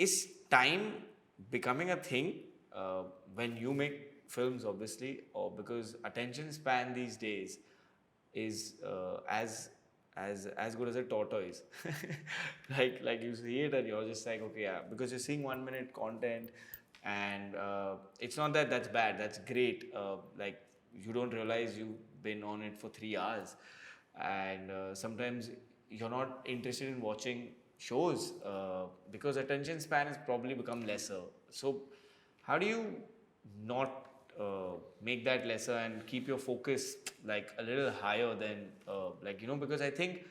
is time becoming a thing when you make films, obviously, or because attention span these days is as good as a tortoise. Like you see it and you're just like, okay, yeah, because you're seeing 1 minute content, and it's not that that's bad, that's great. Like you don't realize you've been on it for 3 hours, and sometimes you're not interested in watching shows because attention span has probably become lesser. So how do you not make that lesser and keep your focus like a little higher than because I think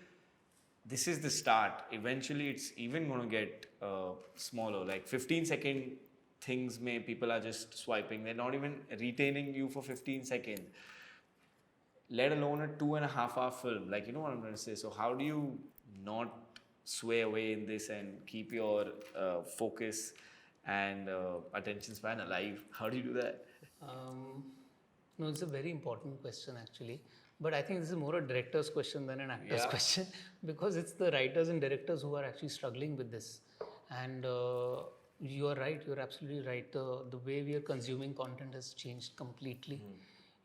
this is the start. Eventually it's even going to get smaller, like 15-second things. May people are just swiping, they're not even retaining you for 15 seconds, let alone a 2.5 hour film. Like, you know what I'm going to say. So how do you not sway away in this and keep your focus and attention span alive? How do you do that? Um, no, it's a very important question actually. But I think this is more a director's question than an actor's question, because it's the writers and directors who are actually struggling with this. And you are right, you're absolutely right. The way we are consuming content has changed completely.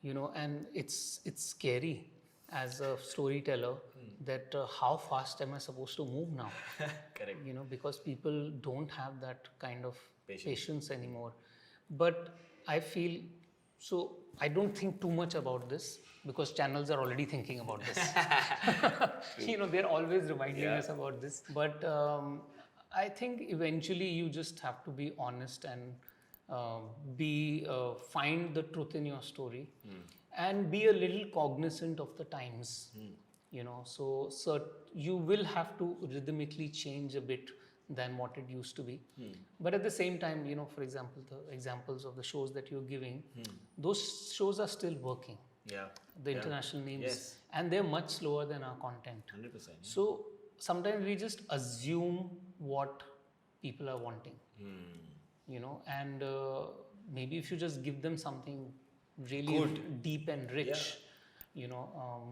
And it's scary as a storyteller that how fast am I supposed to move now? Correct. Because people don't have that kind of patience Mm. anymore. But I feel, so I don't think too much about this because channels are already thinking about this. They're always reminding us about this. But I think eventually you just have to be honest and find the truth in your story and be a little cognizant of the times. So you will have to rhythmically change a bit than what it used to be. But at the same time, for example, the examples of the shows that you're giving, those shows are still working. Yeah. The international names. Yes. And they're much slower than our content. 100%. So sometimes we just assume what people are wanting. And maybe if you just give them something really Good. deep and rich,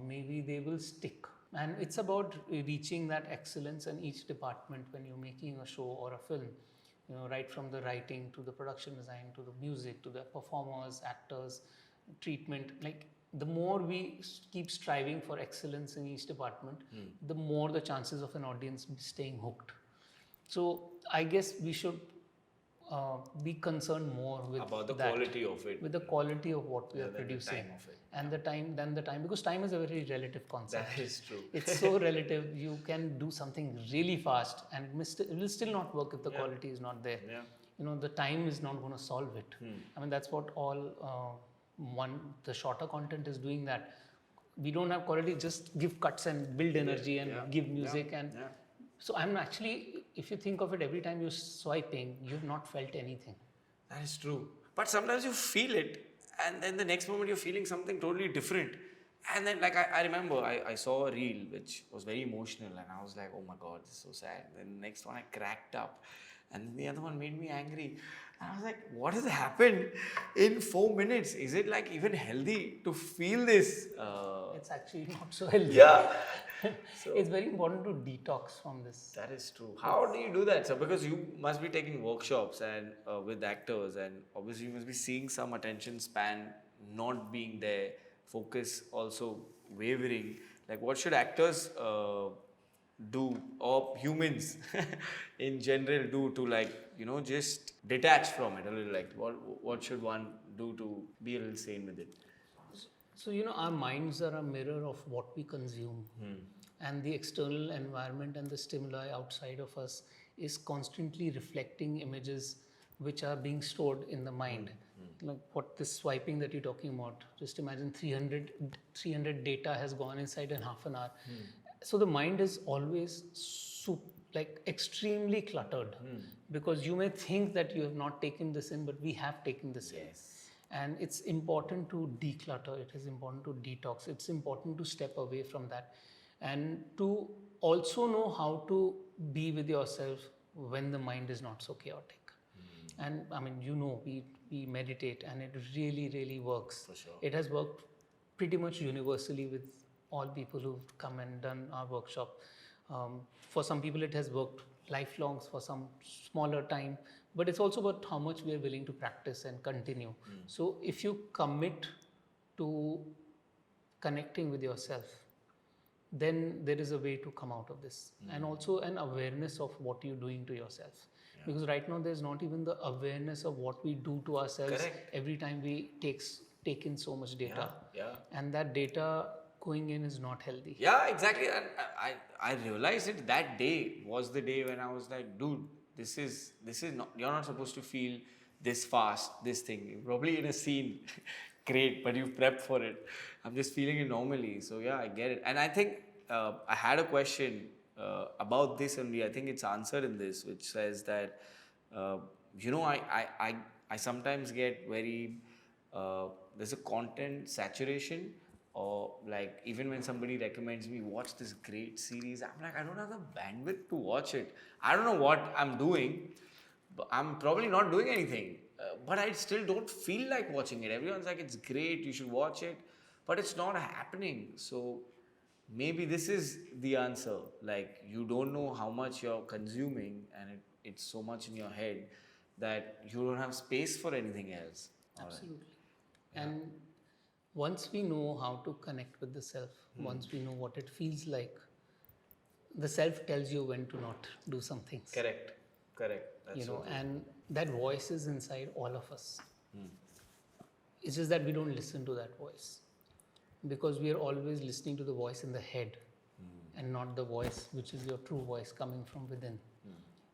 maybe they will stick. And it's about reaching that excellence in each department when you're making a show or a film. Right from the writing to the production design to the music to the performers, actors, treatment. Like the more we keep striving for excellence in each department, the more the chances of an audience staying hooked. So I guess we should be concerned more with About the that, quality of it. with the quality of what we are Than the producing, time of it. and the time, because time is a very relative concept. That is true. It's so relative. You can do something really fast and it will still not work if the quality is not there. Yeah. The time is not going to solve it. I mean, that's what all the shorter content is doing. That we don't have quality, just give cuts and build energy and give music and. So I'm actually, if you think of it, every time you're swiping, you've not felt anything. That is true. But sometimes you feel it, and then the next moment you're feeling something totally different. And then, like, I remember I saw a reel which was very emotional, and I was like, oh my god, this is so sad. Then the next one I cracked up, and the other one made me angry. And I was like, what has happened in 4 minutes? Is it like even healthy to feel this? It's actually not so healthy. Yeah. So it's very important to detox from this. That is true. How do you do that? So because you must be taking workshops and with actors, and obviously you must be seeing some attention span not being there, focus also wavering. Like what should actors do, or humans in general do to, like, just detach from it a little? Like what should one do to be a little sane with it? So, our minds are a mirror of what we consume. And the external environment and the stimuli outside of us is constantly reflecting images which are being stored in the mind. Like what this swiping that you're talking about, just imagine 300 data has gone inside in half an hour. So the mind is always extremely cluttered, because you may think that you have not taken this in, but we have taken this in. And it's important to declutter, it is important to detox, it's important to step away from that, and to also know how to be with yourself when the mind is not so chaotic. And I mean, we meditate, and it really, really works. For sure. It has worked pretty much universally with all people who've come and done our workshop. For some people, it has worked lifelong for some smaller time, but it's also about how much we are willing to practice and continue. So if you commit to connecting with yourself, then there is a way to come out of this, and also an awareness of what you're doing to yourself. Because right now there's not even the awareness of what we do to ourselves. Correct. Every time we take in so much data, Yeah. and that data going in is not healthy. Yeah, exactly. And I realized it that day was the day when I was like, dude, this is not, you're not supposed to feel this fast, this thing. You're probably in a scene, great, but you've prepped for it. I'm just feeling it normally. So yeah, I get it. And I think I had a question about this only. I think it's answered in this, which says that uh, I sometimes get very there's a content saturation, or like even when somebody recommends me watch this great series, I'm like, I don't have the bandwidth to watch it. I don't know what I'm doing, but I'm probably not doing anything, but I still don't feel like watching it. Everyone's like, it's great, you should watch it, but it's not happening. So maybe this is the answer. Like, you don't know how much you're consuming, and it's so much in your head that you don't have space for anything else. Absolutely. And once we know how to connect with the self, once we know what it feels like, the self tells you when to not do some things. Correct. That's so true. And that voice is inside all of us. It's just that we don't listen to that voice, because we are always listening to the voice in the head, and not the voice which is your true voice coming from within.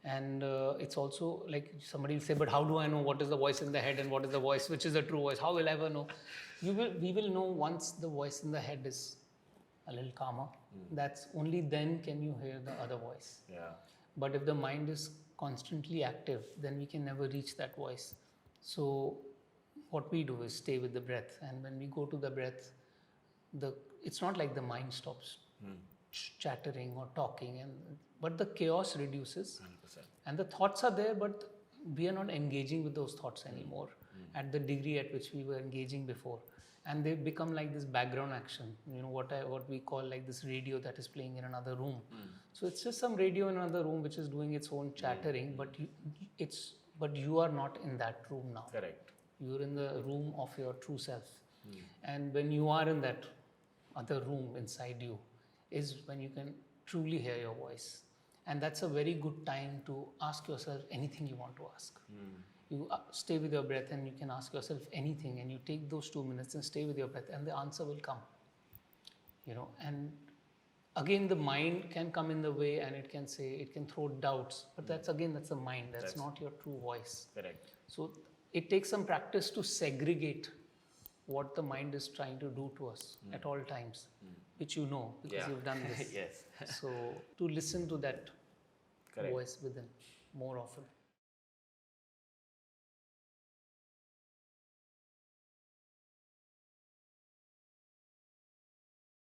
And it's also like somebody will say, but how do I know what is the voice in the head and what is the voice which is the true voice? How will I ever know? We will know once the voice in the head is a little calmer. That's only then can you hear the other voice. Yeah. But if the mind is constantly active, then we can never reach that voice. So what we do is stay with the breath, and when we go to the breath, it's not like the mind stops chattering or talking, but the chaos reduces. 100%. And the thoughts are there, but we are not engaging with those thoughts anymore at the degree at which we were engaging before. And they become like this background action, what we call like this radio that is playing in another room. So it's just some radio in another room which is doing its own chattering, but you are not in that room now. Correct. You're in the room of your true self. And when you are in that other room inside you is when you can truly hear your voice. And that's a very good time to ask yourself anything you want to ask. You stay with your breath, and you can ask yourself anything, and you take those 2 minutes and stay with your breath, and the answer will come. And again, the mind can come in the way, and it can throw doubts, but that's the mind. That's not your true voice. Correct. So it takes some practice to segregate what the mind is trying to do to us at all times, which you know because you've done this. Yes. So to listen to that Correct. voice within more often.